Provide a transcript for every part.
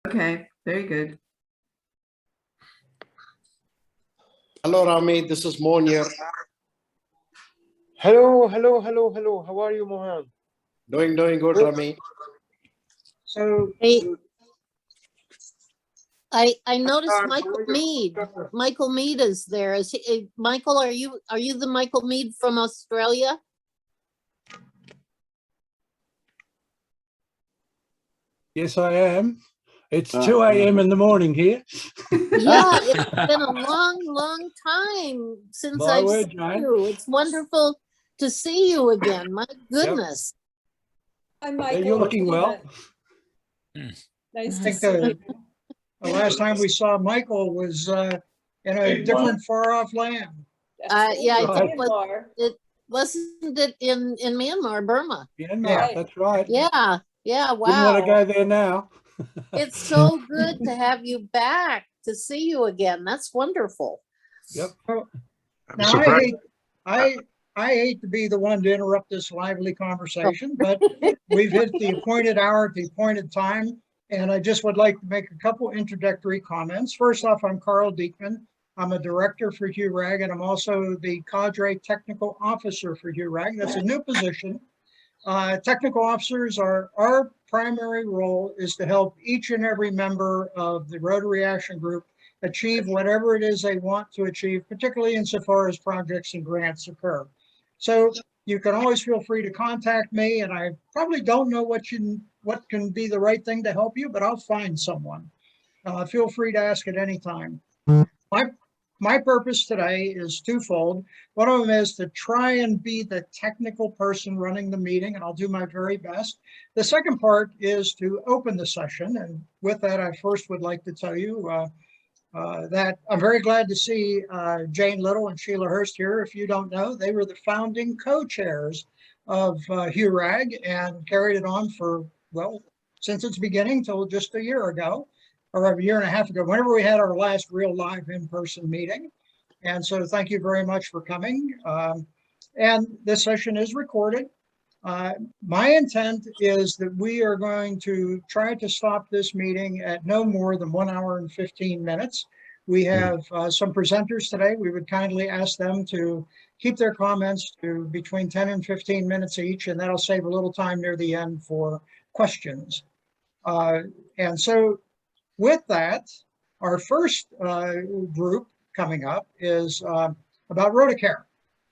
Okay, very good. Hello, Rami. This is Mohan here. Hello. How are you, Mohan? Doing good, Rami. So, Hey, I noticed Michael Mead. Michael Mead is there. Is he, Michael? Are you the Michael Mead from Australia? Yes, I am. It's 2 a.m. in the morning here. Yeah, it's been a long time since My I've word, seen Jane. you. It's wonderful to see you again. My goodness. Hi, Yeah, Michael. you're looking well. Nice I to think see you. the last time we saw Michael was in a different far-off land. Yeah, I Right. think Myanmar. wasn't it in Myanmar, Burma? Myanmar, Right. that's right. Yeah, Wouldn't want to wow. go there now. It's so good to have you back, to see you again. That's wonderful. Yep. Now, I hate to be the one to interrupt this lively conversation, but we've hit the appointed hour at the appointed time, and I just would like to make a couple introductory comments. First off, I'm Carl Diekman. I'm a director for HEWRAG, and I'm also the cadre technical officer for HEWRAG. That's a new position. Technical officers are, our primary role is to help each and every member of the Rotary Action Group achieve whatever it is they want to achieve, particularly insofar as projects and grants occur. So you can always feel free to contact me, and I probably don't know what can be the right thing to help you, but I'll find someone. Feel free to ask at any time. My purpose today is twofold. One of them is to try and be the technical person running the meeting, and I'll do my very best. The second part is to open the session. And with that, I first would like to tell you that I'm very glad to see Jane Little and Sheila Hurst here. If you don't know, they were the founding co-chairs of HEWRAG and carried it on for, well, since its beginning till just a year ago, or a year and a half ago, whenever we had our last real live in-person meeting. And so thank you very much for coming. And this session is recorded. My intent is that we are going to try to stop this meeting at no more than 1 hour and 15 minutes. We have some presenters today. We would kindly ask them to keep their comments to between 10 and 15 minutes each, and that'll save a little time near the end for questions. And so with that, our first group coming up is about Rotacare.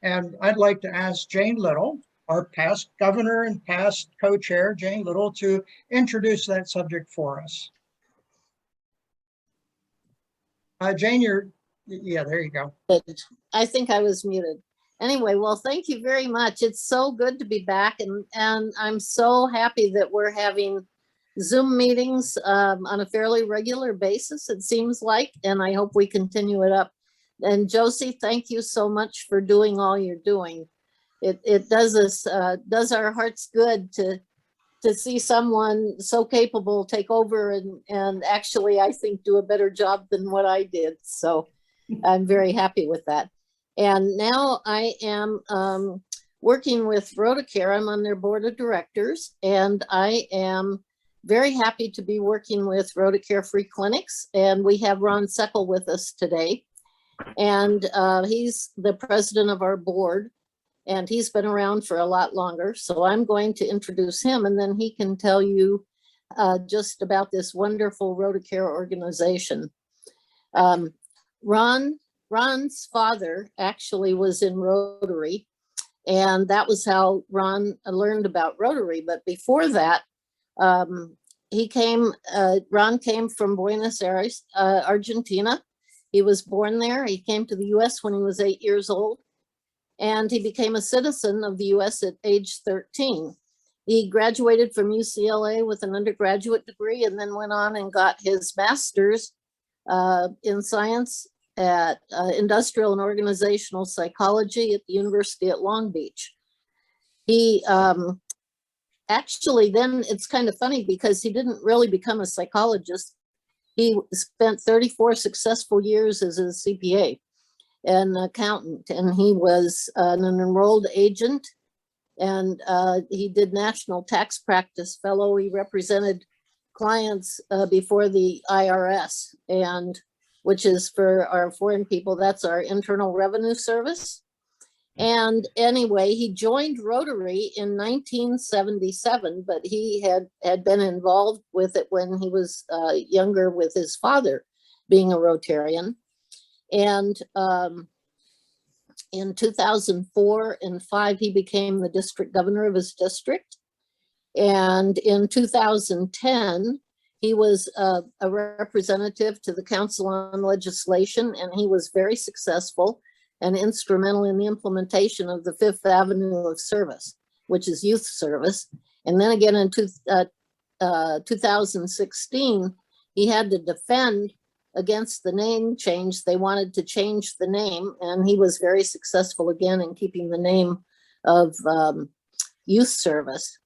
And I'd like to ask Jane Little, our past governor and past co-chair, Jane Little, to introduce that subject for us. Jane, yeah, there you go. I think I was muted. Anyway, well, thank you very much. It's so good to be back, and I'm so happy that we're having Zoom meetings on a fairly regular basis, it seems like, and I hope we continue it up. And Josie, thank you so much for doing all you're doing. It does our hearts good to see someone so capable take over and actually, I think, do a better job than what I did. So I'm very happy with that. And now I am working with Rotacare. I'm on their board of directors, and I am very happy to be working with Rotacare Free Clinics. And we have Ron Seckel with us today. And he's the president of our board, and he's been around for a lot longer. So I'm going to introduce him, and then he can tell you just about this wonderful Rotacare organization. Ron's father actually was in Rotary, and that was how Ron learned about Rotary. But before that, Ron came from Buenos Aires, Argentina. He was born there. He came to the US when he was 8 years old, and he became a citizen of the US at age 13. He graduated from UCLA with an undergraduate degree and then went on and got his master's in science at industrial and organizational psychology at the University at Long Beach. He actually, then it's kind of funny because he didn't really become a psychologist. He spent 34 successful years as a CPA and accountant, and he was an enrolled agent, and he did national tax practice fellow. He represented clients before the IRS, and which is for our foreign people, that's our Internal Revenue Service. And anyway, he joined Rotary in 1977, but he had been involved with it when he was younger with his father being a Rotarian. And in 2004 and 5, he became the district governor of his district. And in 2010, he was a representative to the Council on Legislation, and he was very successful and instrumental in the implementation of the Fifth Avenue of Service, which is youth service. And then again in 2016, he had to defend against the name change. They wanted to change the name, and he was very successful again in keeping the name of youth service.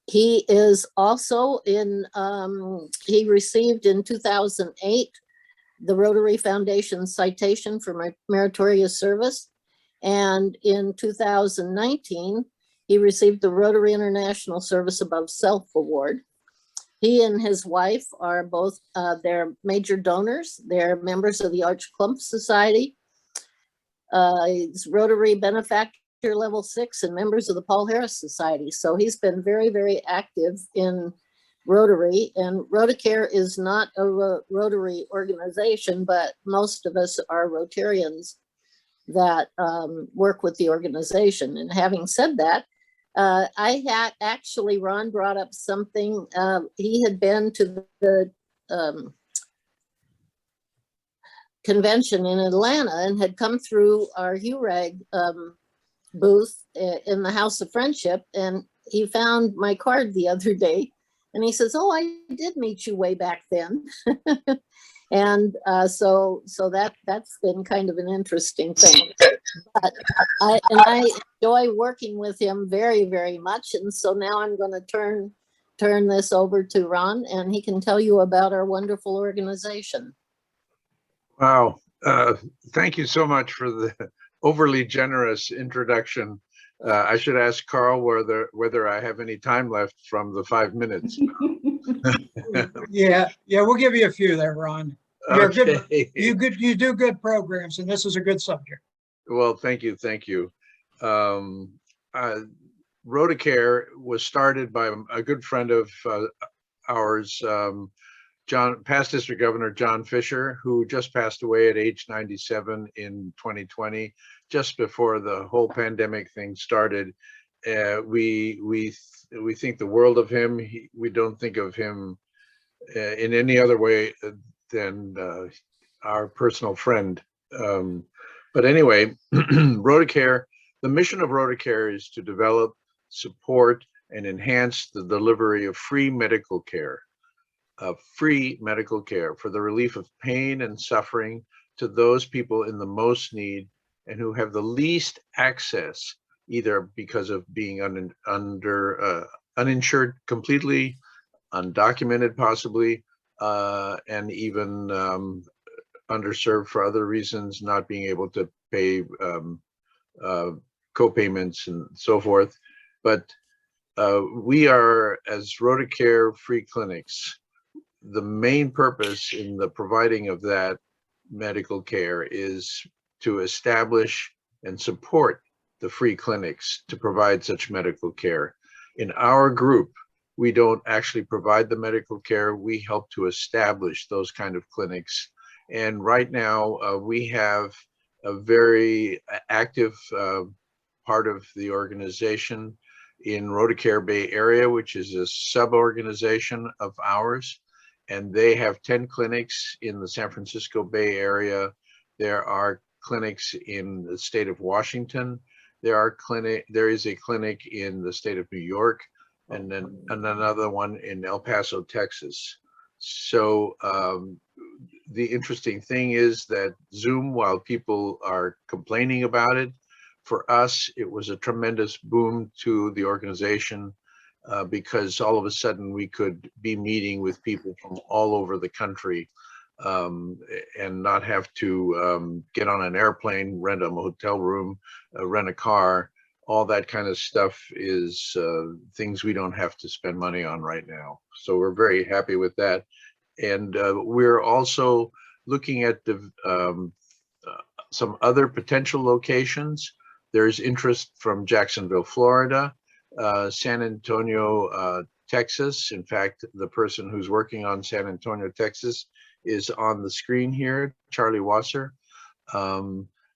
He is also he received in 2008 the Rotary Foundation citation for meritorious service. And in 2019, he received the Rotary International Service Above Self Award. He and his wife are both, they're major donors. They're members of the Arch Clump Society. He's Rotary Benefactor Level 6 and members of the Paul Harris Society. So he's been very, very active in Rotary, and Rotacare is not a Rotary organization, but most of us are Rotarians that work with the organization. And having said that, I had actually, Ron brought up something. He had been to the convention in Atlanta and had come through our HEWRAG booth in the House of Friendship, and he found my card the other day. And he says, "Oh, I did meet you way back then." And so that's been kind of an interesting thing. But I enjoy working with him very, very much. And so now I'm going to turn this over to Ron, and he can tell you about our wonderful organization. Wow. Thank you so much for the overly generous introduction. I should ask Carl whether I have any time left from the 5 minutes. Yeah, we'll give you a few there, Ron. You're Okay. good. You do good programs, and this is a good subject. Well, thank you. Rotacare was started by a good friend of ours, past District Governor John Fisher, who just passed away at age 97 in 2020, just before the whole pandemic thing started. We think the world of him. We don't think of him in any other way than our personal friend. But anyway, Rotacare, the mission of Rotacare is to develop, support, and enhance the delivery of free medical care for the relief of pain and suffering to those people in the most need and who have the least access, either because of being uninsured completely, undocumented possibly, and even underserved for other reasons, not being able to pay co-payments and so forth. But we are, as Rotacare free clinics, the main purpose in the providing of that medical care is to establish and support the free clinics to provide such medical care. In our group, we don't actually provide the medical care. We help to establish those kind of clinics. And right now, we have a very active part of the organization in Rotacare Bay Area, which is a sub-organization of ours. And they have 10 clinics in the San Francisco Bay Area. There are clinics in the state of Washington. There is a clinic in the state of New York, and then another one in El Paso, Texas. So the interesting thing is that Zoom, while people are complaining about it, for us, it was a tremendous boom to the organization because all of a sudden we could be meeting with people from all over the country and not have to get on an airplane, rent a hotel room, rent a car. all that kind of stuff is things we don't have to spend money on right now. So we're very happy with that. And we're also looking at some other potential locations. There's interest from Jacksonville, Florida, San Antonio, Texas. In fact, the person who's working on San Antonio, Texas is on the screen here, Charlie Wasser.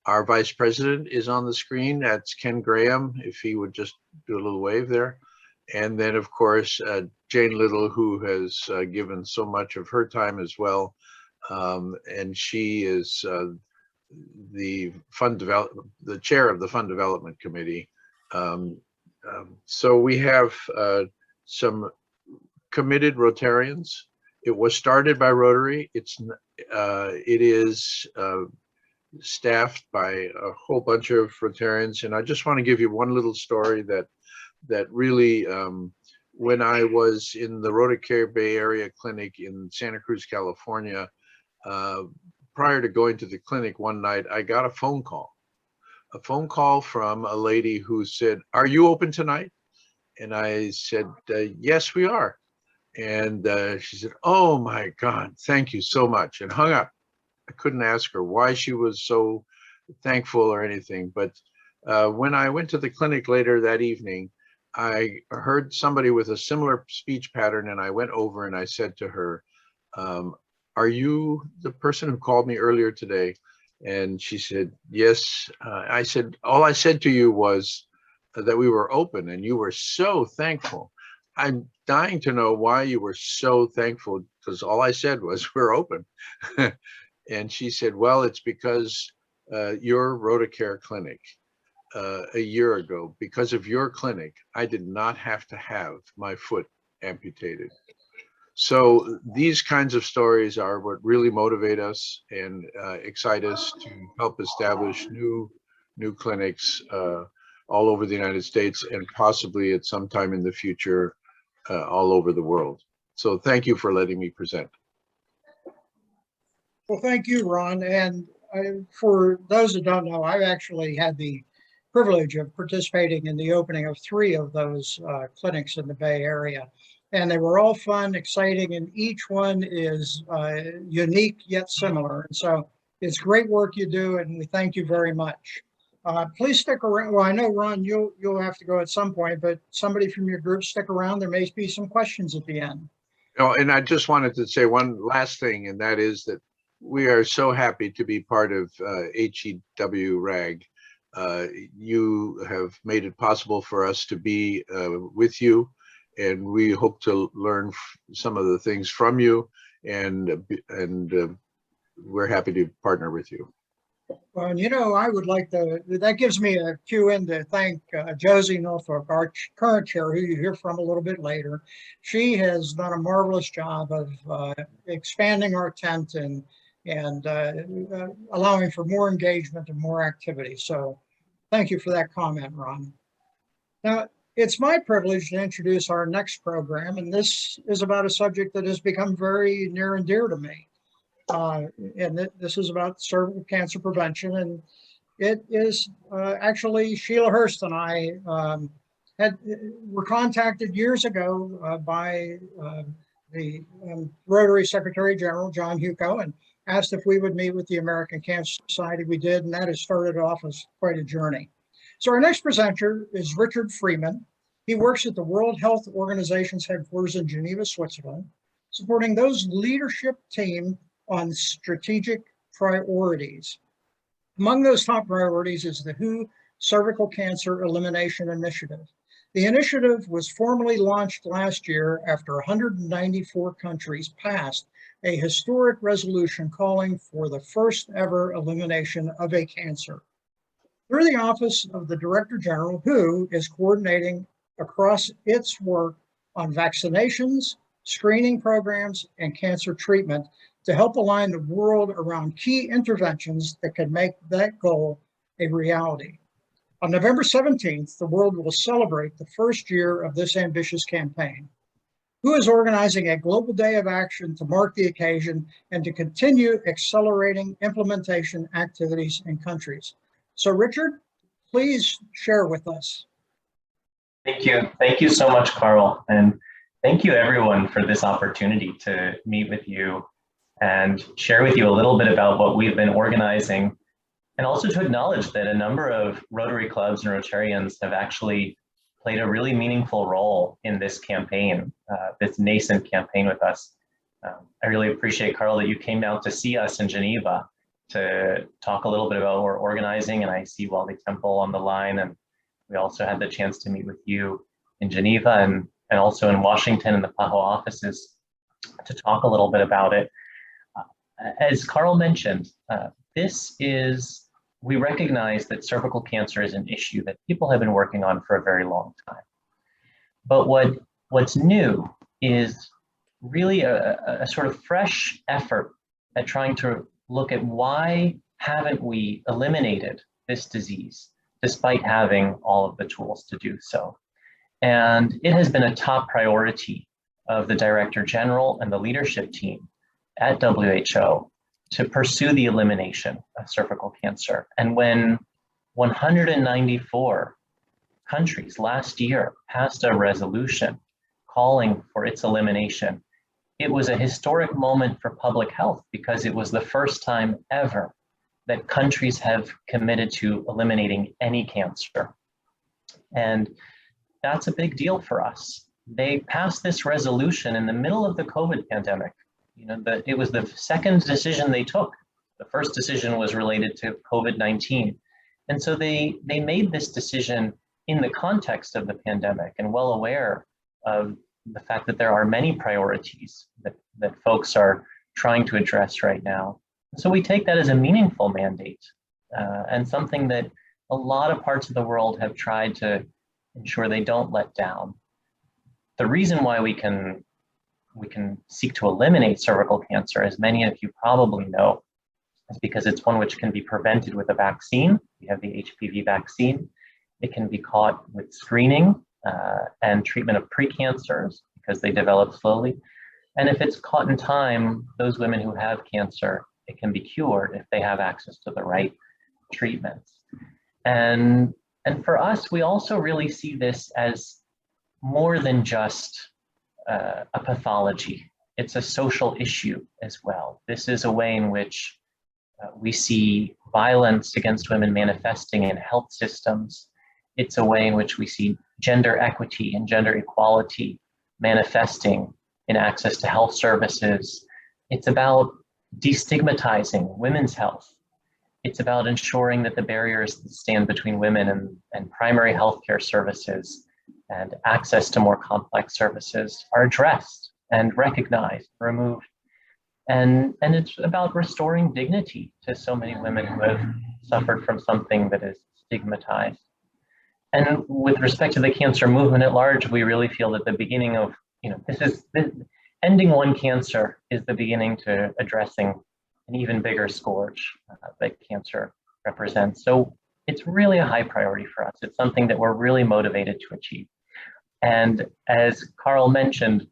Our vice president is on the screen. That's Ken Graham, if he would just do a little wave there. And then, of course, Jane Little, who has given so much of her time as well. And she is the chair of the Fund Development Committee. So we have some committed Rotarians. It was started by Rotary. It is staffed by a whole bunch of Rotarians. And I just want to give you one little story that really, when I was in the Rotocare Bay Area Clinic in Santa Cruz, California, prior to going to the clinic one night, I got a phone call from a lady who said, "Are you open tonight?" And I said, "Yes, we are." And she said, "Oh my God, thank you so much," and hung up. I couldn't ask her why she was so thankful or anything. But when I went to the clinic later that evening, I heard somebody with a similar speech pattern, and I went over and I said to her, "Are you the person who called me earlier today?" And she said, "Yes." I said, "All I said to you was that we were open and you were so thankful. I'm dying to know why you were so thankful, because all I said was we're open." And she said, "Well, it's because your Rotocare clinic a year ago, because of your clinic, I did not have to have my foot amputated." So these kinds of stories are what really motivate us and excite us to help establish new clinics all over the United States, and possibly at some time in the future all over the world. So thank you for letting me present. Well, thank you, Ron. And for those that don't know, I've actually had the privilege of participating in the opening of 3 of those clinics in the Bay Area. And they were all fun, exciting, and each one is unique yet similar. And so it's great work you do, and we thank you very much. Please stick around. Well, I know, Ron, you'll have to go at some point, but somebody from your group stick around. There may be some questions at the end. Oh, and I just wanted to say one last thing, and that is that we are so happy to be part of HEWRAG. You have made it possible for us to be with you, and we hope to learn some of the things from you, and we're happy to partner with you. Well, and I would like that gives me a cue in to thank Josie Norfolk, our current chair, who you hear from a little bit later. She has done a marvelous job of expanding our tent and allowing for more engagement and more activity. So thank you for that comment, Ron. Now, it's my privilege to introduce our next program, and this is about a subject that has become very near and dear to me. And this is about cervical cancer prevention. And it is actually Sheila Hurst and I were contacted years ago by the Rotary Secretary General, John Huco, and asked if we would meet with the American Cancer Society. We did, and that has started off as quite a journey. So our next presenter is Richard Freeman. He works at the World Health Organization's headquarters in Geneva, Switzerland, supporting those leadership team on strategic priorities. Among those top priorities is the WHO Cervical Cancer Elimination Initiative. The initiative was formally launched last year after 194 countries passed a historic resolution calling for the first ever elimination of a cancer. Through the Office of the Director General, WHO is coordinating across its work on vaccinations, screening programs, and cancer treatment to help align the world around key interventions that can make that goal a reality. On November 17th, the world will celebrate the first year of this ambitious campaign. WHO is organizing a global day of action to mark the occasion and to continue accelerating implementation activities in countries. So, Richard, please share with us. Thank you. Thank you so much, Carl. And thank you everyone for this opportunity to meet with you and share with you a little bit about what we've been organizing, and also to acknowledge that a number of Rotary clubs and Rotarians have actually played a really meaningful role in this campaign, this nascent campaign with us. I really appreciate, Carl, that you came down to see us in Geneva to talk a little bit about what we're organizing, and I see Wally Temple on the line, and we also had the chance to meet with you in Geneva and also in Washington in the PAHO offices to talk a little bit about it. As Carl mentioned, we recognize that cervical cancer is an issue that people have been working on for a very long time. But what's new is really a sort of fresh effort at trying to look at why haven't we eliminated this disease despite having all of the tools to do so. And it has been a top priority of the Director General and the leadership team at WHO to pursue the elimination of cervical cancer. And when 194 countries last year passed a resolution calling for its elimination, it was a historic moment for public health because it was the first time ever that countries have committed to eliminating any cancer. And that's a big deal for us. They passed this resolution in the middle of the COVID pandemic. You know, it was the second decision they took. The first decision was related to COVID-19. And so they made this decision in the context of the pandemic and well aware of the fact that there are many priorities that folks are trying to address right now. So we take that as a meaningful mandate and something that a lot of parts of the world have tried to ensure they don't let down. The reason why we can seek to eliminate cervical cancer, as many of you probably know, is because it's one which can be prevented with a vaccine. We have the HPV vaccine. It can be caught with screening and treatment of precancers because they develop slowly. And if it's caught in time, those women who have cancer, it can be cured if they have access to the right treatments. And for us, we also really see this as more than just a pathology. It's a social issue as well. This is a way in which we see violence against women manifesting in health systems. It's a way in which we see gender equity and gender equality manifesting in access to health services. It's about destigmatizing women's health. It's about ensuring that the barriers that stand between women and primary healthcare services and access to more complex services are addressed and recognized, removed. And it's about restoring dignity to so many women who have suffered from something that is stigmatized. And with respect to the cancer movement at large, we really feel that the beginning of, ending one cancer is the beginning to addressing an even bigger scourge that cancer represents. So it's really a high priority for us. It's something that we're really motivated to achieve. And as Carl mentioned,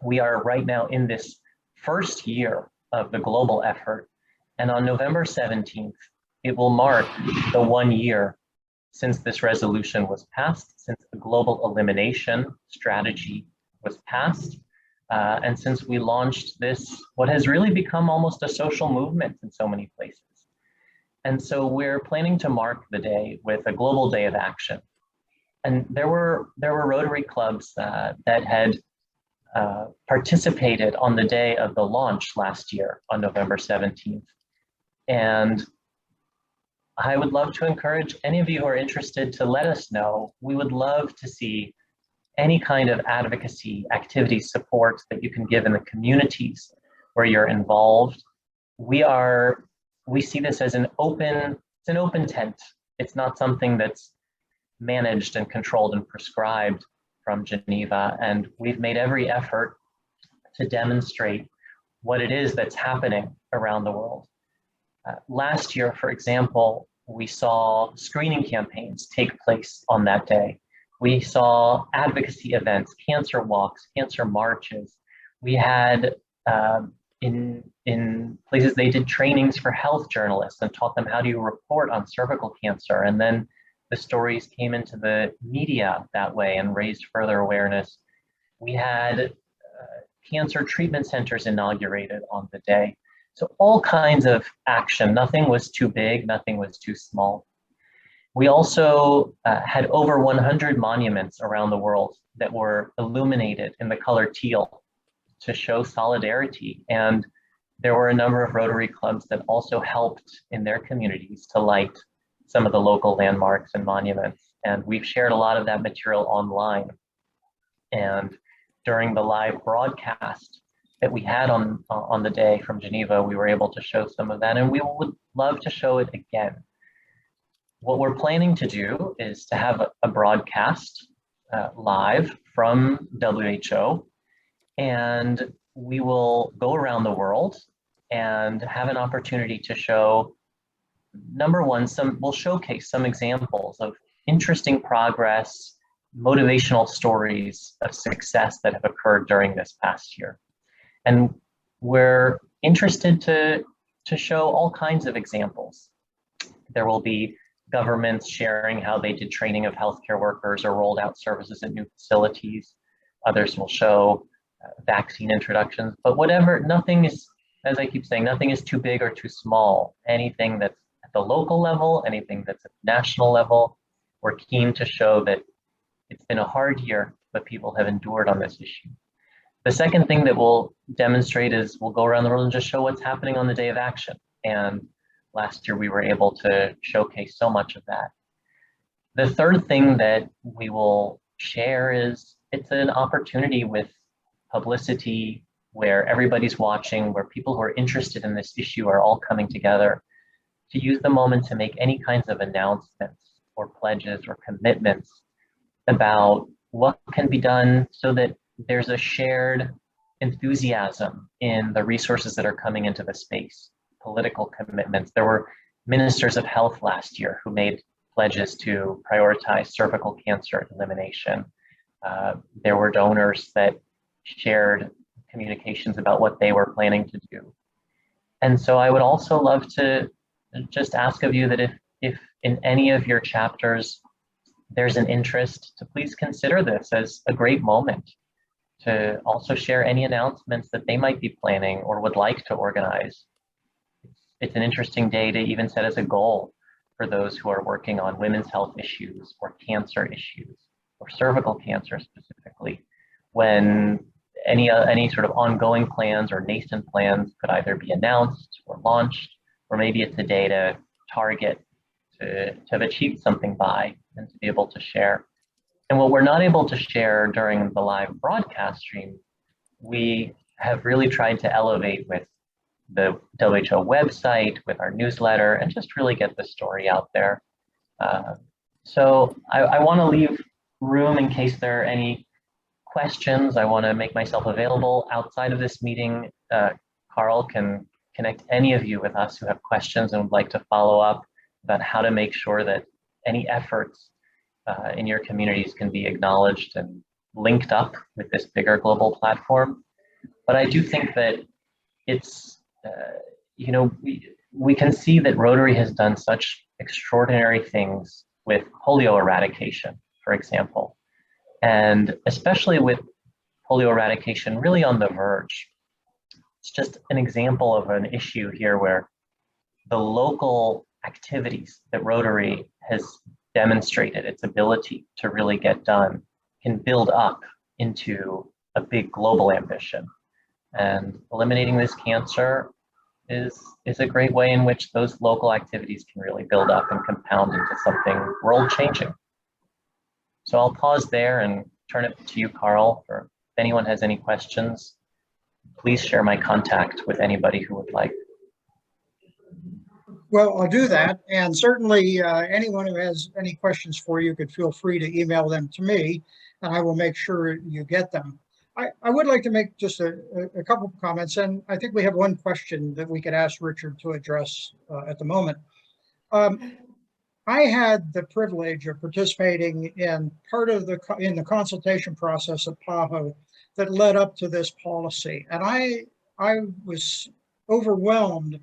we are right now in this first year of the global effort. And on November 17th, it will mark the 1 year since this resolution was passed, since the global elimination strategy was passed, and since we launched this, what has really become almost a social movement in so many places. And so we're planning to mark the day with a global day of action. And there were Rotary clubs that had participated on the day of the launch last year on November 17th. And I would love to encourage any of you who are interested to let us know. We would love to see any kind of advocacy, activity, support that you can give in the communities where you're involved. We see this as an open tent. It's not something that's managed and controlled and prescribed from Geneva. And we've made every effort to demonstrate what it is that's happening around the world. Last year, for example, we saw screening campaigns take place on that day. We saw advocacy events, cancer walks, cancer marches. We had, in places they did trainings for health journalists and taught them how to report on cervical cancer. And then the stories came into the media that way and raised further awareness. We had cancer treatment centers inaugurated on the day. So all kinds of action. Nothing was too big, nothing was too small. We also had over 100 monuments around the world that were illuminated in the color teal to show solidarity. And there were a number of Rotary clubs that also helped in their communities to light some of the local landmarks and monuments. And we've shared a lot of that material online. And during the live broadcast that we had on the day from Geneva, we were able to show some of that, and we would love to show it again. What we're planning to do is to have a broadcast live from WHO, and we will go around the world and have an opportunity to show, number one, we'll showcase some examples of interesting progress, motivational stories of success that have occurred during this past year. And we're interested to show all kinds of examples. There will be governments sharing how they did training of healthcare workers or rolled out services at new facilities. Others will show vaccine introductions, but whatever, nothing is, as I keep saying, nothing is too big or too small. Anything that's at the local level, anything that's at the national level, we're keen to show that it's been a hard year, but people have endured on this issue. The second thing that we'll demonstrate is we'll go around the world and just show what's happening on the day of action. And last year we were able to showcase so much of that. The third thing that we will share is it's an opportunity with publicity where everybody's watching, where people who are interested in this issue are all coming together to use the moment to make any kinds of announcements or pledges or commitments about what can be done so that there's a shared enthusiasm in the resources that are coming into the space, political commitments. There were ministers of health last year who made pledges to prioritize cervical cancer elimination. There were donors that shared communications about what they were planning to do. And so I would also love to just ask of you that if in any of your chapters there's an interest, to please consider this as a great moment to also share any announcements that they might be planning or would like to organize. It's an interesting day to even set as a goal for those who are working on women's health issues or cancer issues or cervical cancer specifically, when any sort of ongoing plans or nascent plans could either be announced or launched, or maybe it's a day to target to have achieved something by and to be able to share. And what we're not able to share during the live broadcast stream, we have really tried to elevate with the WHO website, with our newsletter, and just really get the story out there. So I want to leave room in case there are any questions. I want to make myself available outside of this meeting. Carl can connect any of you with us who have questions and would like to follow up about how to make sure that any efforts in your communities can be acknowledged and linked up with this bigger global platform. But I do think that it's, we can see that Rotary has done such extraordinary things with polio eradication, for example, and especially with polio eradication really on the verge. It's just an example of an issue here where the local activities that Rotary has demonstrated its ability to really get done can build up into a big global ambition. And eliminating this cancer is a great way in which those local activities can really build up and compound into something world-changing. So I'll pause there and turn it to you, Carl, for if anyone has any questions, please share my contact with anybody who would like. Well, I'll do that. And certainly anyone who has any questions for you could feel free to email them to me, and I will make sure you get them. I would like to make just a couple of comments, and I think we have one question that we could ask Richard to address at the moment. I had the privilege of participating in part of the consultation process at PAHO that led up to this policy, and I was overwhelmed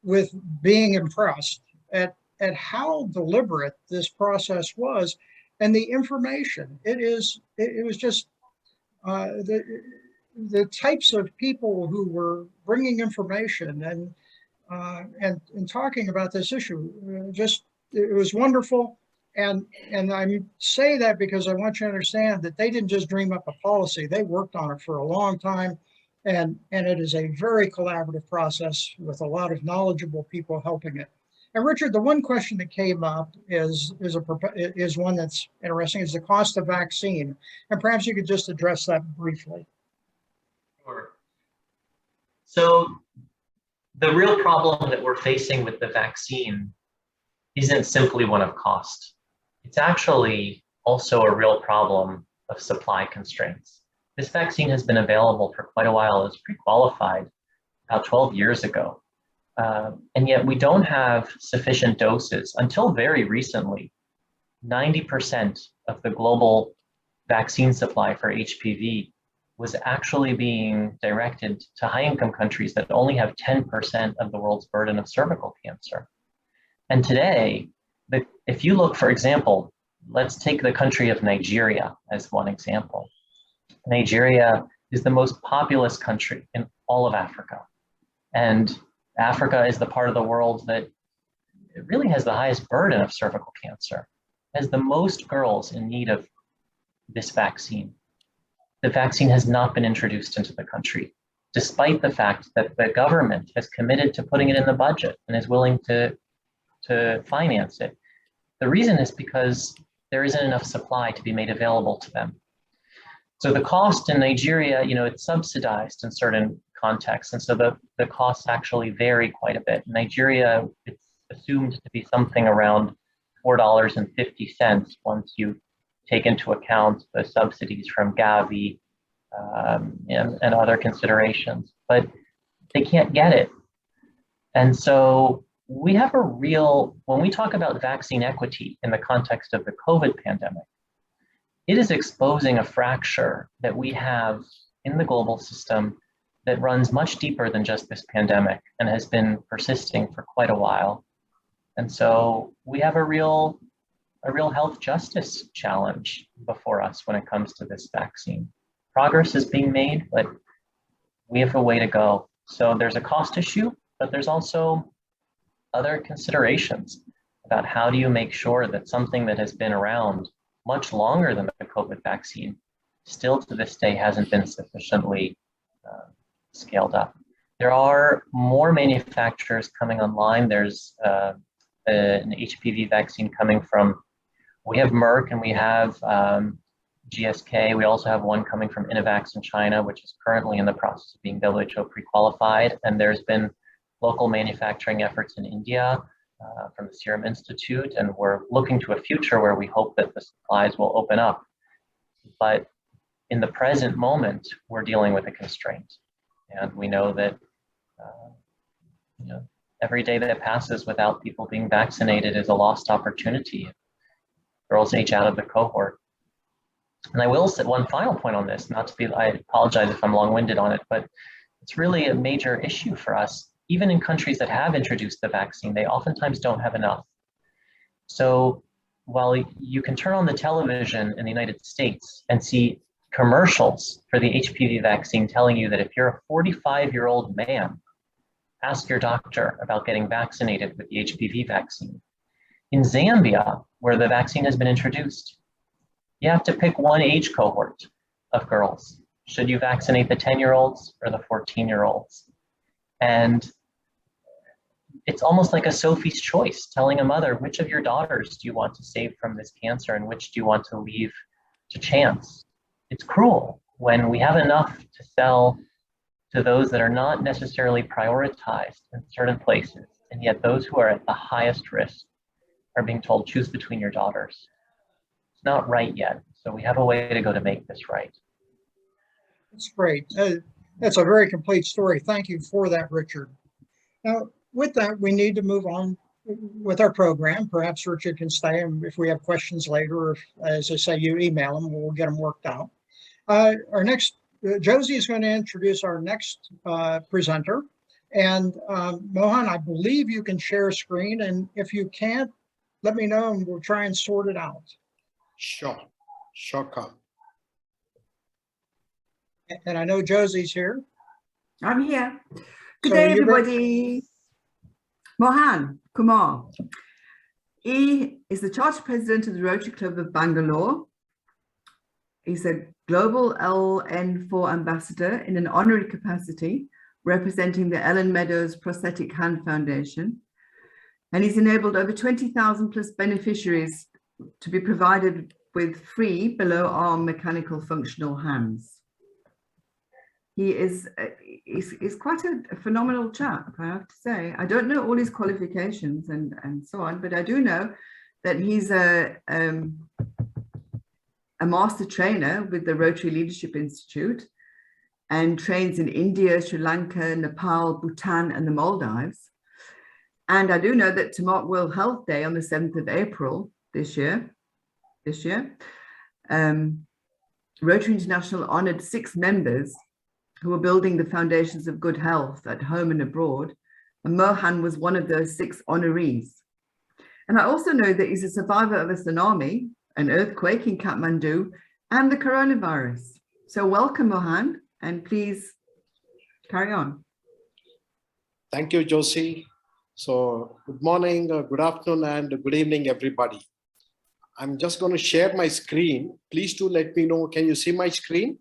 with being impressed at at how deliberate this process was and the information. It was just the types of people who were bringing information and talking about this issue. It was wonderful. And I say that because I want you to understand that they didn't just dream up a policy. They worked on it for a long time. And it is a very collaborative process with a lot of knowledgeable people helping it. And Richard, the one question that came up is one that's interesting, is the cost of vaccine. And perhaps you could just address that briefly. Sure. So the real problem that we're facing with the vaccine isn't simply one of cost. It's actually also a real problem of supply constraints. This vaccine has been available for quite a while. It was pre-qualified about 12 years ago. And yet we don't have sufficient doses. Until very recently, 90% of the global vaccine supply for HPV was actually being directed to high-income countries that only have 10% of the world's burden of cervical cancer. And today, if you look, for example, let's take the country of Nigeria as one example. Nigeria is the most populous country in all of Africa. And Africa is the part of the world that really has the highest burden of cervical cancer, has the most girls in need of this vaccine. The vaccine has not been introduced into the country, despite the fact that the government has committed to putting it in the budget and is willing to finance it. The reason is because there isn't enough supply to be made available to them. So the cost in Nigeria, it's subsidized in certain contexts. And so the costs actually vary quite a bit. In Nigeria, it's assumed to be something around $4.50 once you take into account the subsidies from Gavi and other considerations, but they can't get it. And so we have when we talk about vaccine equity in the context of the COVID pandemic, it is exposing a fracture that we have in the global system that runs much deeper than just this pandemic and has been persisting for quite a while. And so we have a real health justice challenge before us when it comes to this vaccine. Progress is being made, but we have a way to go. So there's a cost issue, but there's also other considerations about how do you make sure that something that has been around much longer than the COVID vaccine still to this day hasn't been sufficiently scaled up. There are more manufacturers coming online. There's an HPV vaccine coming from, we have Merck and we have GSK. We also have one coming from Innovax in China, which is currently in the process of being WHO pre-qualified. And there's been local manufacturing efforts in India from the Serum Institute. And we're looking to a future where we hope that the supplies will open up. But in the present moment, we're dealing with a constraint. And we know that every day that passes without people being vaccinated is a lost opportunity. Girls age out of the cohort. And I will say one final point on this, I apologize if I'm long-winded on it, but it's really a major issue for us. Even in countries that have introduced the vaccine, they oftentimes don't have enough. So while you can turn on the television in the United States and see commercials for the HPV vaccine telling you that if you're a 45-year-old man, ask your doctor about getting vaccinated with the HPV vaccine. In Zambia, where the vaccine has been introduced, you have to pick one age cohort of girls. Should you vaccinate the 10-year-olds or the 14-year-olds? And it's almost like a Sophie's choice, telling a mother, which of your daughters do you want to save from this cancer and which do you want to leave to chance? It's cruel when we have enough to sell to those that are not necessarily prioritized in certain places, and yet those who are at the highest risk are being told, choose between your daughters. It's not right yet, so we have a way to go to make this right. That's great. That's a very complete story. Thank you for that, Richard. Now, with that, we need to move on with our program. Perhaps Richard can stay, and if we have questions later, or if, as I say, you email them, we'll get them worked out. Our next, Josie is going to introduce our next presenter. And Mohan, I believe you can share screen, and if you can't, let me know and we'll try and sort it out. Sure, sure, Carl. And I know Josie's here. I'm here. Good So day, you're go- everybody. Mohan Kumar. He is the Charter President of the Rotary Club of Bangalore. He's a Global LN4 Ambassador in an honorary capacity, representing the Ellen Meadows Prosthetic Hand Foundation. And he's enabled over 20,000 plus beneficiaries to be provided with free below-arm mechanical functional hands. He is quite a phenomenal chap, I have to say. I don't know all his qualifications and so on, but I do know that he's a master trainer with the Rotary Leadership Institute and trains in India, Sri Lanka, Nepal, Bhutan, and the Maldives. And I do know that to mark World Health Day on the 7th of April this year, Rotary International honored 6 members who are building the foundations of good health at home and abroad. And Mohan was one of those 6 honorees. And I also know that he's a survivor of a tsunami, an earthquake in Kathmandu, and the coronavirus. So welcome, Mohan, and please carry on. Thank you, Josie. So good morning, good afternoon, and good evening, everybody. I'm just going to share my screen. Please do let me know. Can you see my screen?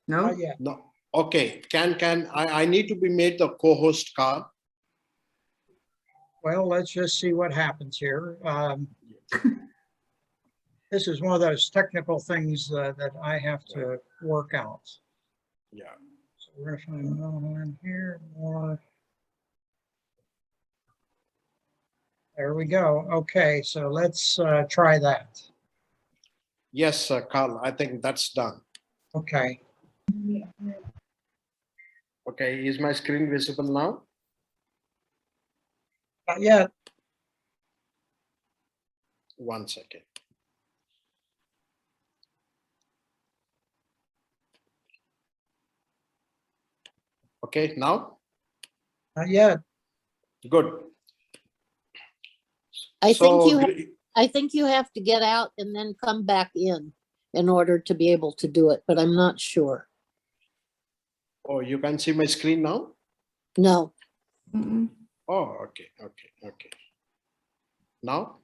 No? Not yet. No. Okay. I need to be made the co-host, Carl? Well, let's just see what happens here. This is one of those technical things that I have to work out. Yeah. So we're going to find Mohan here. More. There we go. Okay, so let's try that. Yes, Carl, I think that's done. Okay. Okay, is my screen visible now? Not yet. One second. Okay, now? Not yet. Good. I So, think you have to get out and then come back in order to be able to do it, but I'm not sure. oh, you can see my screen now? No, Mm-mm. Oh, okay. Now?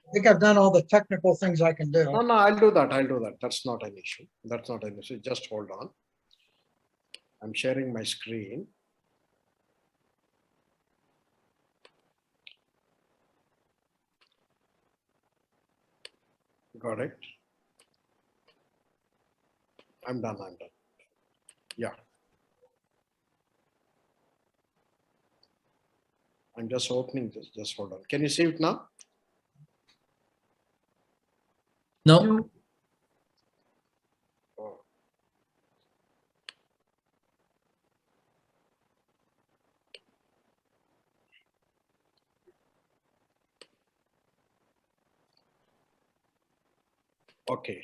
I think I've done all the technical things I can do. No, I'll do that. That's not an issue. Just hold on. I'm sharing my screen. Got it. I'm done. Yeah. I'm just opening this. Just hold on. Can you see it now? No, No. Oh. Okay.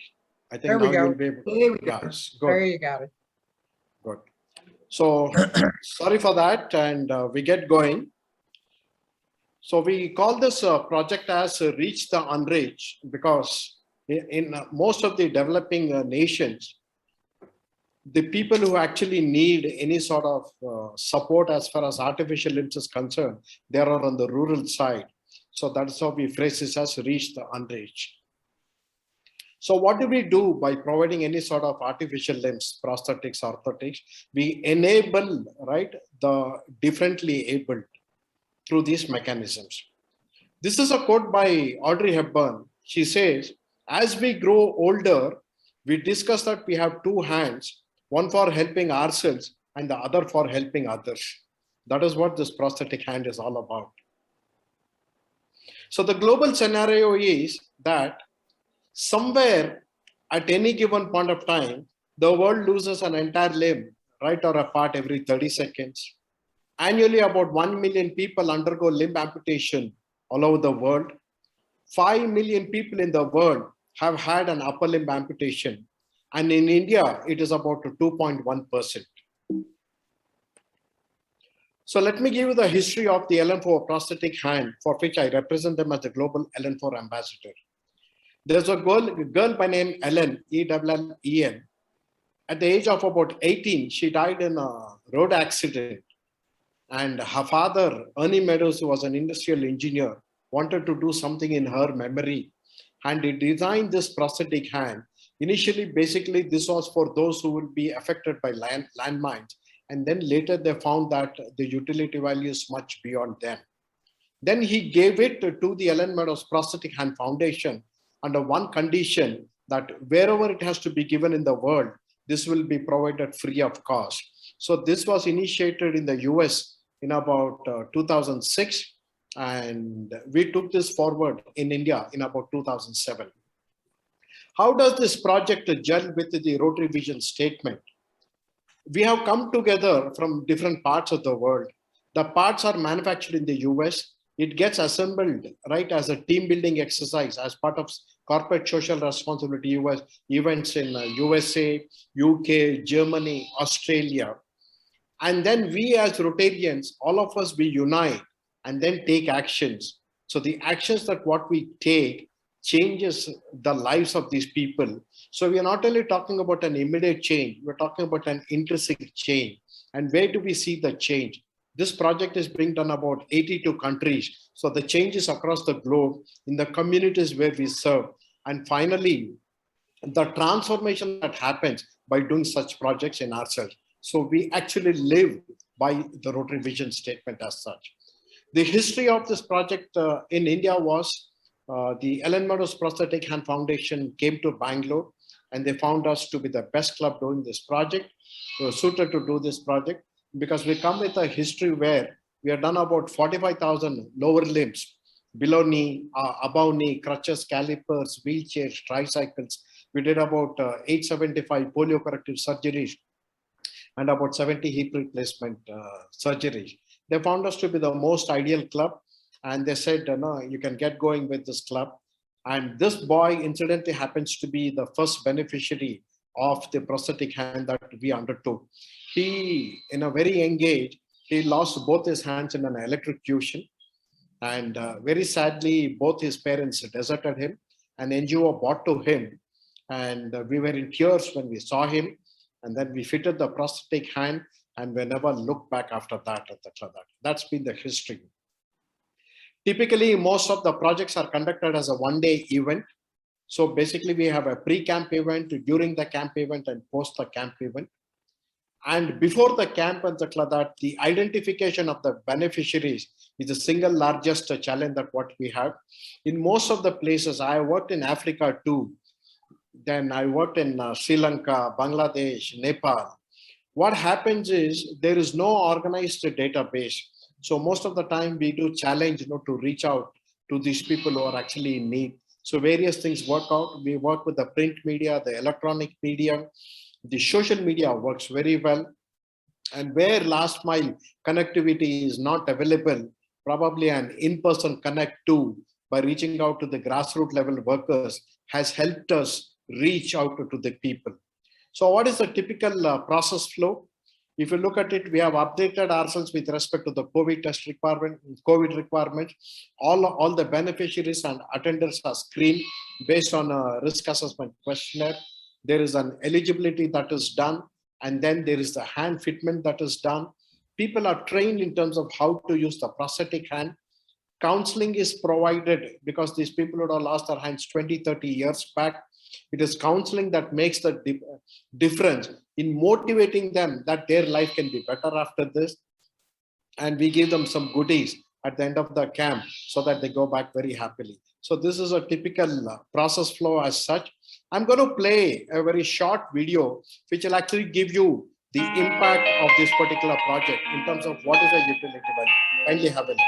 I think There we now go. you'll be able to. Here we go. Yes, There good. you got it. Good. So sorry for that, and we get going. So we call this project as Reach the Unreached because in most of the developing nations, the people who actually need any sort of support as far as artificial limbs is concerned, they are on the rural side. So that's how we phrase this as Reach the Unreached. So what do we do by providing any sort of artificial limbs, prosthetics, orthotics? We enable, right, the differently abled through these mechanisms. This is a quote by Audrey Hepburn. She says, as we grow older, we discuss that we have 2 hands, one for helping ourselves and the other for helping others. That is what this prosthetic hand is all about. So the global scenario is that somewhere at any given point of time, the world loses an entire limb, right or a part every 30 seconds. Annually, about 1 million people undergo limb amputation all over the world. 5 million people in the world have had an upper limb amputation. And in India, it is about 2.1%. So let me give you the history of the LN4 prosthetic hand, for which I represent them as the global LN4 ambassador. There's a girl by name Ellen, E-L-L-E-N. At the age of about 18, she died in a road accident. And her father, Ernie Meadows, who was an industrial engineer, wanted to do something in her memory. And he designed this prosthetic hand. Initially, basically, this was for those who will be affected by landmines. And then later they found that the utility value is much beyond them. Then he gave it to the Ellen Meadows Prosthetic Hand Foundation under one condition, that wherever it has to be given in the world, this will be provided free of cost. So this was initiated in the US in about 2006, and we took this forward in India in about 2007. How does this project gel with the Rotary Vision statement? We have come together from different parts of the world. The parts are manufactured in the US. It gets assembled, right, as a team building exercise as part of corporate social responsibility events in USA, UK, Germany, Australia. And then we as Rotarians, all of us, we unite and then take actions. So the actions that what we take changes the lives of these people. So we are not only talking about an immediate change, we're talking about an intrinsic change. And where do we see the change? This project is being done about 82 countries. So the changes across the globe in the communities where we serve. And finally, the transformation that happens by doing such projects in ourselves. So we actually live by the Rotary Vision statement as such. The history of this project in India was the Ellen Meadows Prosthetic Hand Foundation came to Bangalore, and they found us to be the best club doing this project, suited to do this project, because we come with a history where we have done about 45,000 lower limbs, below knee, above knee, crutches, calipers, wheelchairs, tricycles. We did about 875 polio corrective surgeries and about 70 hip replacement surgeries. They found us to be the most ideal club, and they said, no, you can get going with this club. And this boy incidentally happens to be the first beneficiary of the prosthetic hand that we undertook. He, in a very young age, he lost both his hands in an electrocution. And very sadly, both his parents deserted him. An NGO brought to him, and we were in tears when we saw him. And then we fitted the prosthetic hand, and we never looked back after that, etc. That's been the history. Typically, most of the projects are conducted as a one-day event. So basically, we have a pre-camp event, during the camp event, and post the camp event. And before the camp and the identification of the beneficiaries is the single largest challenge that what we have. In most of the places, I worked in Africa too. Then I worked in Sri Lanka, Bangladesh, Nepal. What happens is there is no organized database. So most of the time we do challenge, to reach out to these people who are actually in need. So various things work out. We work with the print media, the electronic media, the social media works very well. And where last mile connectivity is not available, probably an in-person connect too, by reaching out to the grassroots level workers, has helped us reach out to the people. So what is the typical process flow? If you look at it, we have updated ourselves with respect to the COVID test requirement, COVID requirements. All the beneficiaries and attenders are screened based on a risk assessment questionnaire. There is an eligibility that is done, and then there is the hand fitment that is done. People are trained in terms of how to use the prosthetic hand. Counseling is provided because these people would have lost their hands 20, 30 years back. It is counseling that makes the difference in motivating them that their life can be better after this. And we give them some goodies at the end of the camp so that they go back very happily. So this is a typical process flow as such. I'm going to play a very short video, which will actually give you the impact of this particular project in terms of what is the utility value. Kindly have a look.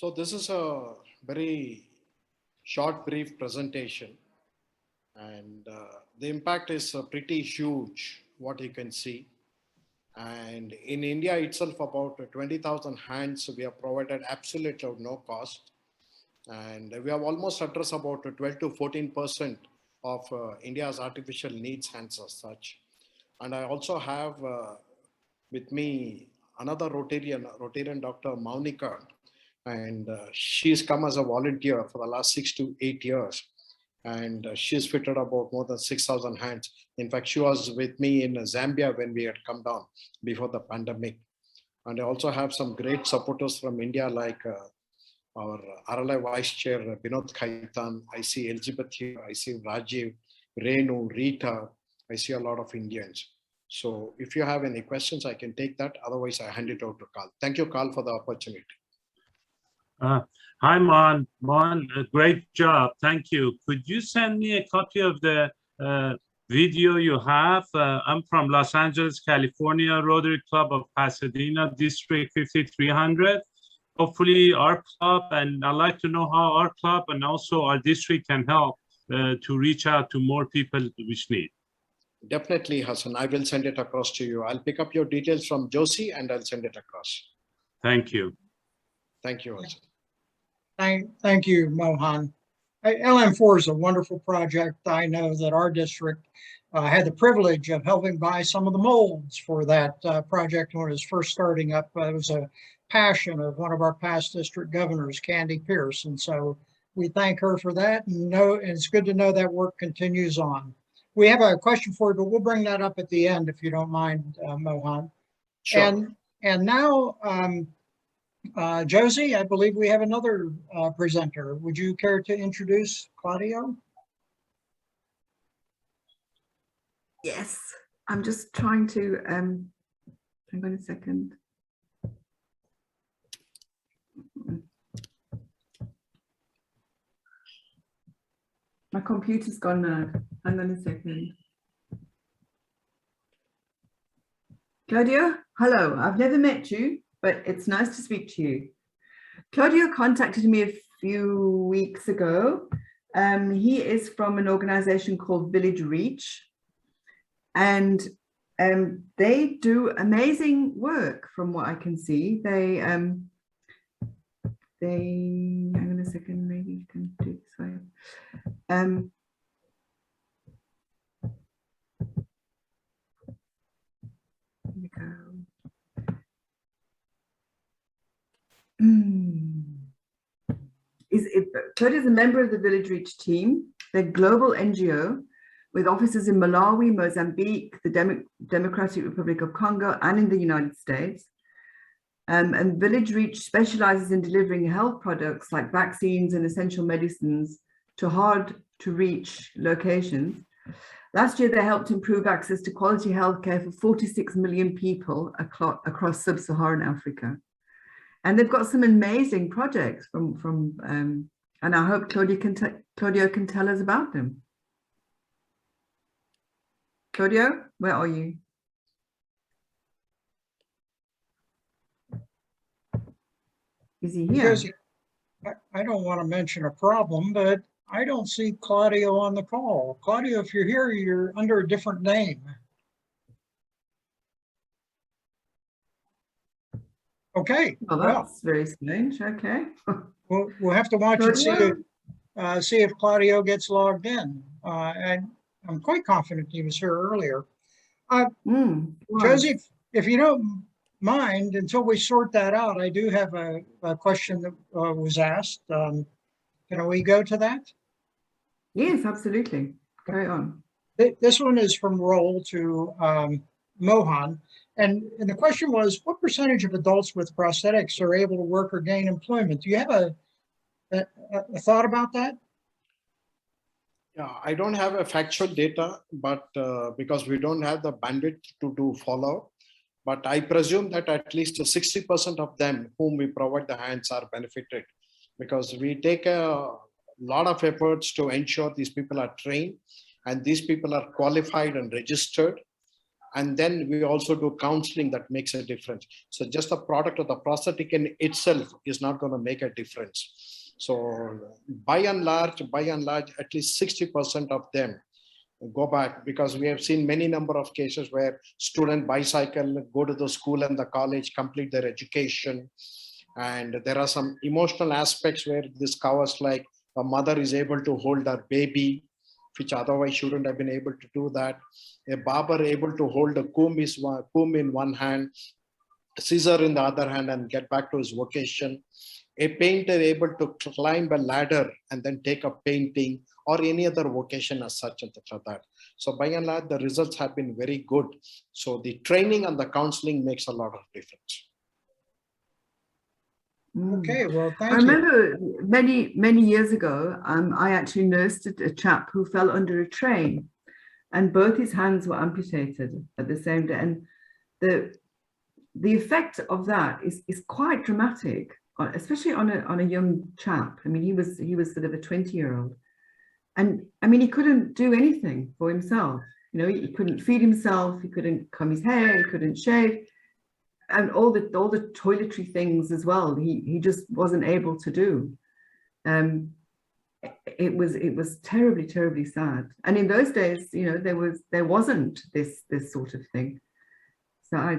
So this is a very short, brief presentation, and the impact is pretty huge, what you can see. And in India itself, about 20,000 hands we have provided absolutely at no cost. And we have almost addressed about 12 to 14% of India's artificial needs hands as such. And I also have with me another Rotarian Dr. Maunika, and she's come as a volunteer for the last 6 to 8 years. And she's fitted about more than 6,000 hands. In fact, she was with me in Zambia when we had come down before the pandemic. And I also have some great supporters from India, like our RLI Vice Chair, Binod Khaitan. I see Elizabeth here, I see Rajiv, Renu, Rita. I see a lot of Indians. So if you have any questions, I can take that. Otherwise, I hand it over to Carl. Thank you, Carl, for the opportunity. Hi, Mon. Great job. Thank you. Could you send me a copy of the video you have? I'm from Los Angeles, California, Rotary Club of Pasadena, District 5300. Hopefully our club, and I'd like to know how our club and also our district can help to reach out to more people which need. Definitely, Hassan. I will send it across to you. I'll pick up your details from Josie and I'll send it across. Thank you. Thank you, Hassan. Thank you, Mohan. LM4 is a wonderful project. I know that our district had the privilege of helping buy some of the molds for that project when it was first starting up. It was a passion of one of our past district governors, Candy Pierce. And so we thank her for that. And it's good to know that work continues on. We have a question for you, but we'll bring that up at the end if you don't mind, Mohan. Sure. And now, Josie, I believe we have another presenter. Would you care to introduce Claudio? Yes, I'm just trying to, hang on a second. My computer's gone now. Hang on a second. Claudio, hello. I've never met you, but it's nice to speak to you. Claudio contacted me a few weeks ago. He is from an organization called Village Reach, and they do amazing work from what I can see. They hang on a second, maybe you can do it this way. Here we go. Claudia is a member of the Village Reach team. They're a global NGO with offices in Malawi, Mozambique, the Democratic Republic of Congo, and in the United States. And Village Reach specializes in delivering health products like vaccines and essential medicines to hard-to-reach locations. Last year, they helped improve access to quality healthcare for 46 million people across sub-Saharan Africa. And they've got some amazing projects and I hope Claudio can tell us about them. Claudio, where are you? Is he here? Because I don't want to mention a problem, but I don't see Claudio on the call. Claudio, if you're here, you're under a different name. Okay. Well, that's very strange. Okay. We'll have to watch and see if Claudio gets logged in. And I'm quite confident he was here earlier. Josie, if you don't mind, until we sort that out, I do have a question that was asked. Can we go to that? Yes, absolutely. Carry on. This one is from Roll to Mohan. And the question was, what percentage of adults with prosthetics are able to work or gain employment? Do you have a thought about that? Yeah, I don't have a factual data, but because we don't have the bandwidth to do follow, but I presume that at least 60% of them whom we provide the hands are benefited, because we take a lot of efforts to ensure these people are trained and these people are qualified and registered. And then we also do counseling that makes a difference. So just the product of the prosthetic in itself is not going to make a difference. So by and large, at least 60% of them go back, because we have seen many number of cases where student bicycle, go to the school and the college, complete their education. And there are some emotional aspects where this covers, like a mother is able to hold her baby, which otherwise shouldn't have been able to do that. A barber able to hold a comb in one hand, scissor in the other hand, and get back to his vocation. A painter able to climb a ladder and then take up painting, or any other vocation as such and like that. So by and large, the results have been very good. So the training and the counseling makes a lot of difference. Okay, well, thank you. I remember many years ago, I actually nursed a chap who fell under a train, and both his hands were amputated at the same day. And the effect of that is quite dramatic, especially on a young chap. I mean, he was sort of a 20-year-old, and I mean, he couldn't do anything for himself. You know, he couldn't feed himself, he couldn't comb his hair, he couldn't shave. And all the toiletry things as well, he just wasn't able to do. It was terribly sad. And in those days, you know, there wasn't this sort of thing. So I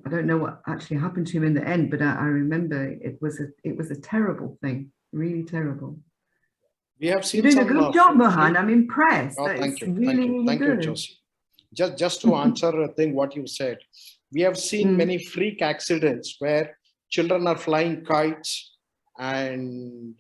don't know what actually happened to him in the end, but I remember it was a terrible thing, really terrible. We have seen You're doing a good job, Mohan. I'm impressed. Oh, thank you, really thank good. you, Josie. Just to answer a thing what you said. We have seen many freak accidents where children are flying kites and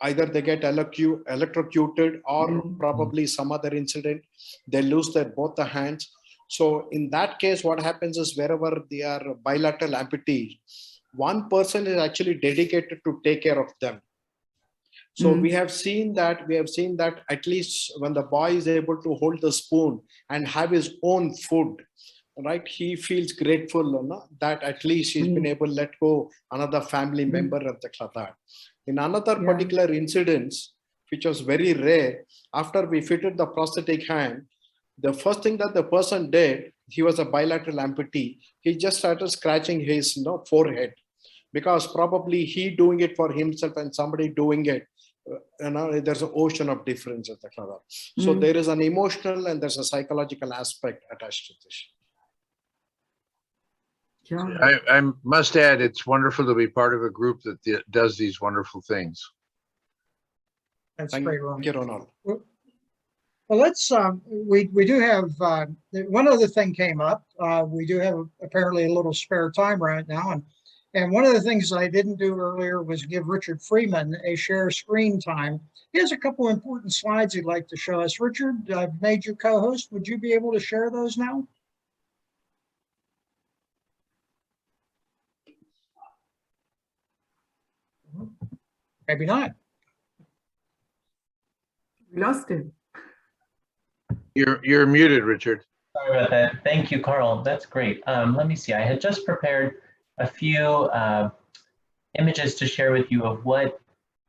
either they get electrocuted or probably some other incident, they lose both the hands. So in that case, what happens is wherever they are bilateral amputees, one person is actually dedicated to take care of them. So we have seen that at least when the boy is able to hold the spoon and have his own food, right, he feels grateful that at least he's been able to let go another family member of the that. In another particular incident, which was very rare, after we fitted the prosthetic hand, the first thing that the person did, he was a bilateral amputee, he just started scratching his forehead. because probably he doing it for himself and somebody doing it, there's an ocean of difference at the club. So there is an emotional and there's a psychological aspect attached to this. Yeah. I must add, it's wonderful to be part of a group that does these wonderful things. That's Thank great, Ron. you, Ronald. Well, let's, we do have, one other thing came up. We do have apparently a little spare time right now. And one of the things I didn't do earlier was give Richard Freeman a share screen time. He has a couple important slides he'd like to show us. Richard, I've made you co-host. Would you be able to share those now? Maybe not. We lost him. You're muted, Richard. Sorry about that. Thank you, Carl. That's great. Let me see. I had just prepared a few images to share with you of what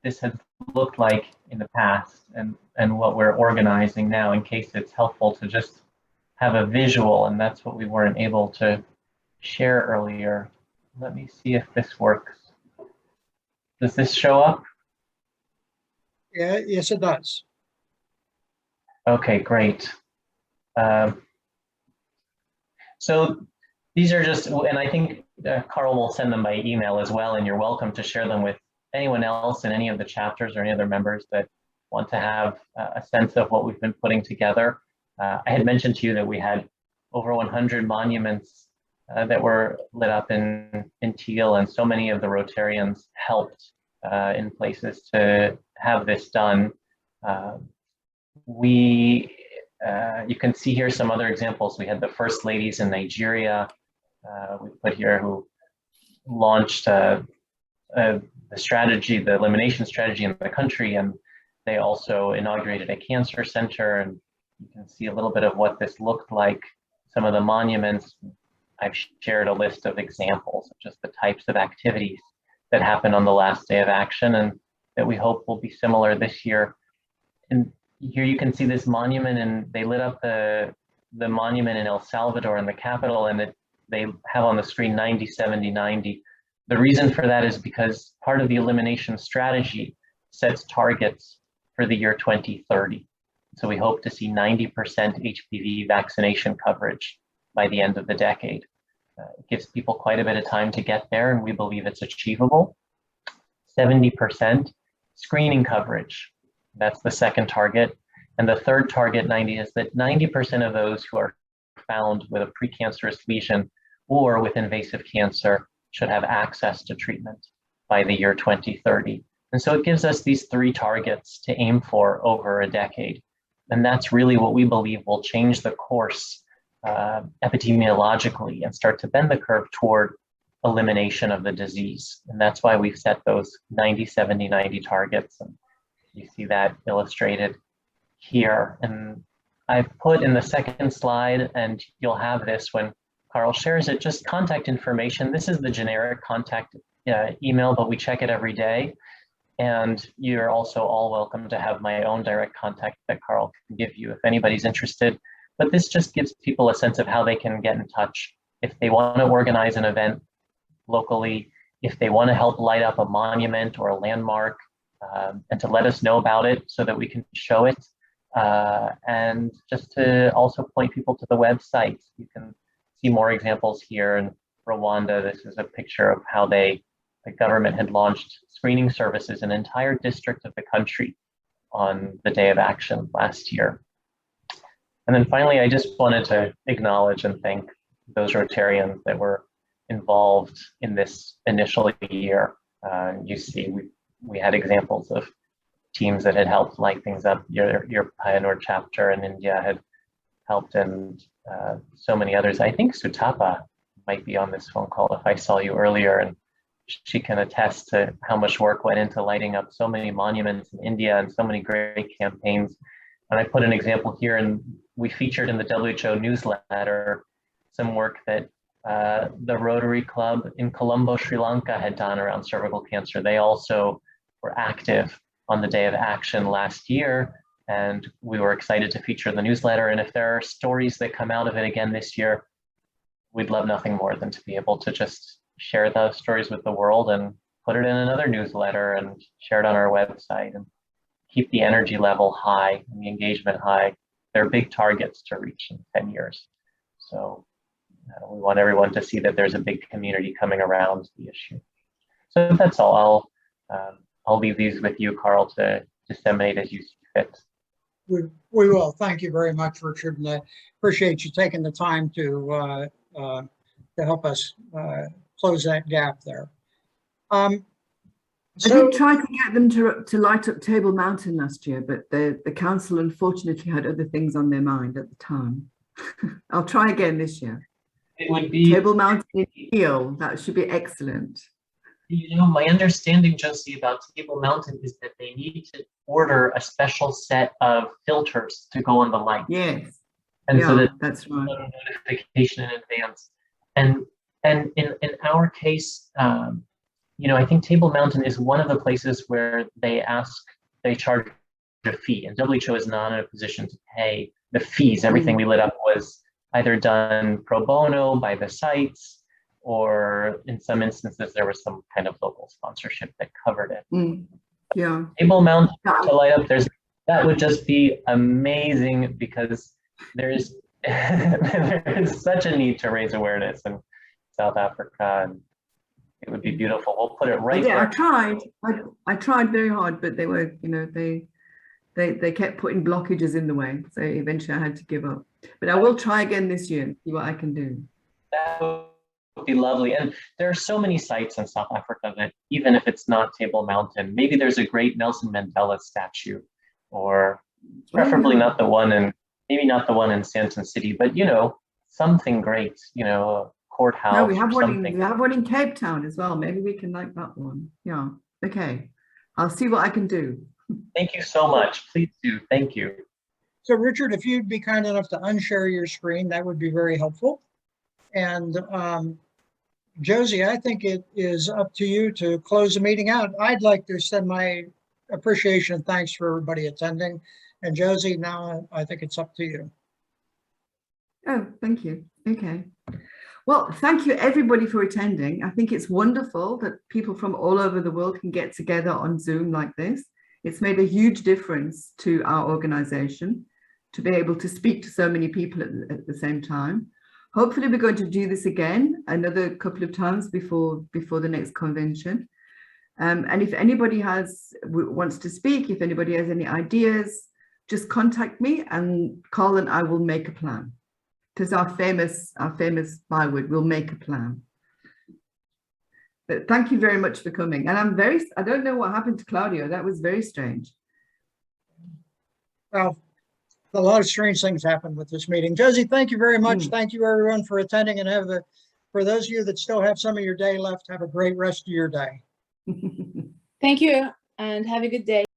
this has looked like in the past and what we're organizing now, in case it's helpful to just have a visual, and that's what we weren't able to share earlier. Let me see if this works. Does this show up? Yeah, yes, it does. Okay, great. So these are just, and I think Carl will send them by email as well, and you're welcome to share them with anyone else in any of the chapters or any other members that want to have a sense of what we've been putting together. I had mentioned to you that we had over 100 monuments that were lit up in teal, and so many of the Rotarians helped in places to have this done. You can see here some other examples. We had the first ladies in Nigeria, we put here, who launched the strategy, the elimination strategy in the country, and they also inaugurated a cancer center, and you can see a little bit of what this looked like. Some of the monuments, I've shared a list of examples of just the types of activities that happened on the last day of action and that we hope will be similar this year. And here you can see this monument, and they lit up the monument in El Salvador in the capital, and they have on the screen 90, 70, 90. The reason for that is because part of the elimination strategy sets targets for the year 2030. So we hope to see 90% HPV vaccination coverage by the end of the decade. It gives people quite a bit of time to get there, and we believe it's achievable. 70% screening coverage. That's the second target. And the third target, 90, is that 90% of those who are found with a precancerous lesion or with invasive cancer should have access to treatment by the year 2030. And so it gives us these three targets to aim for over a decade. And that's really what we believe will change the course epidemiologically and start to bend the curve toward elimination of the disease. And that's why we've set those 90, 70, 90 targets. And you see that illustrated here. And I've put in the second slide, and you'll have this when Carl shares it, just contact information. This is the generic contact email, but we check it every day. And you're also all welcome to have my own direct contact that Carl can give you if anybody's interested. But this just gives people a sense of how they can get in touch. If they want to organize an event locally, if they want to help light up a monument or a landmark, and to let us know about it so that we can show it. And just to also point people to the website. You can see more examples here. In Rwanda, this is a picture of how the government had launched screening services in an entire district of the country on the day of action last year. And then finally, I just wanted to acknowledge and thank those Rotarians that were involved in this initial year. You see, we had examples of teams that had helped light things up. Your Pioneer chapter in India had helped, and so many others. I think Sutapa might be on this phone call if I saw you earlier, and she can attest to how much work went into lighting up so many monuments in India and so many great campaigns. And I put an example here, and we featured in the WHO newsletter some work that the Rotary Club in Colombo, Sri Lanka had done around cervical cancer. They also were active on the day of action last year, and we were excited to feature the newsletter. And if there are stories that come out of it again this year, we'd love nothing more than to be able to just share those stories with the world and put it in another newsletter and share it on our website and keep the energy level high and the engagement high. They're big targets to reach in 10 years. So we want everyone to see that there's a big community coming around the issue. So that's all. I'll leave these with you, Carl, to disseminate as you see fit. We will. Thank you very much, Richard, and I appreciate you taking the time to help us close that gap there. I did try to get them to light up Table Mountain last year, but the council unfortunately had other things on their mind at the time. I'll try again this year. It would be Table Mountain in Peel. That should be excellent. You know, my understanding, Josie, about Table Mountain is that they need to order a special set of filters to go on the light. Yes. And yeah, so that's right. Notification in advance. And in our case, you know, I think Table Mountain is one of the places where they charge a fee, and WHO is not in a position to pay the fees. Everything we lit up was either done pro bono by the sites, or in some instances, there was some kind of local sponsorship that covered it. Yeah. Table Mountain to light up, that would just be amazing, because there is such a need to raise awareness in South Africa, and it would be beautiful. We'll put it right there. I tried very hard, but they were, you know, they kept putting blockages in the way. So eventually I had to give up. But I will try again this year and see what I can do. That would be lovely. And there are so many sites in South Africa that even if it's not Table Mountain, maybe there's a great Nelson Mandela statue, or preferably not the one in, maybe not the one in Sandton City, but you know, something great, you know, a courthouse. No, we have one in Cape Town as well. Maybe we can like that one. Yeah. Okay. I'll see what I can do. Thank you so much. Please do. Thank you. So Richard, if you'd be kind enough to unshare your screen, that would be very helpful. And Josie, I think it is up to you to close the meeting out. I'd like to send my appreciation and thanks for everybody attending. And Josie, now I think it's up to you. Oh, thank you. Okay. Well, thank you everybody for attending. I think it's wonderful that people from all over the world can get together on Zoom like this. It's made a huge difference to our organization to be able to speak to so many people at the same time. Hopefully we're going to do this again another couple of times before the next convention. And if anybody wants to speak, if anybody has any ideas, just contact me, and Carl and I will make a plan. Because our famous byword, we'll make a plan. But thank you very much for coming. And I don't know what happened to Claudio. That was very strange. Well, a lot of strange things happened with this meeting. Josie, thank you very much. Thank you everyone for attending, and for those of you that still have some of your day left, have a great rest of your day. Thank you, and have a good day.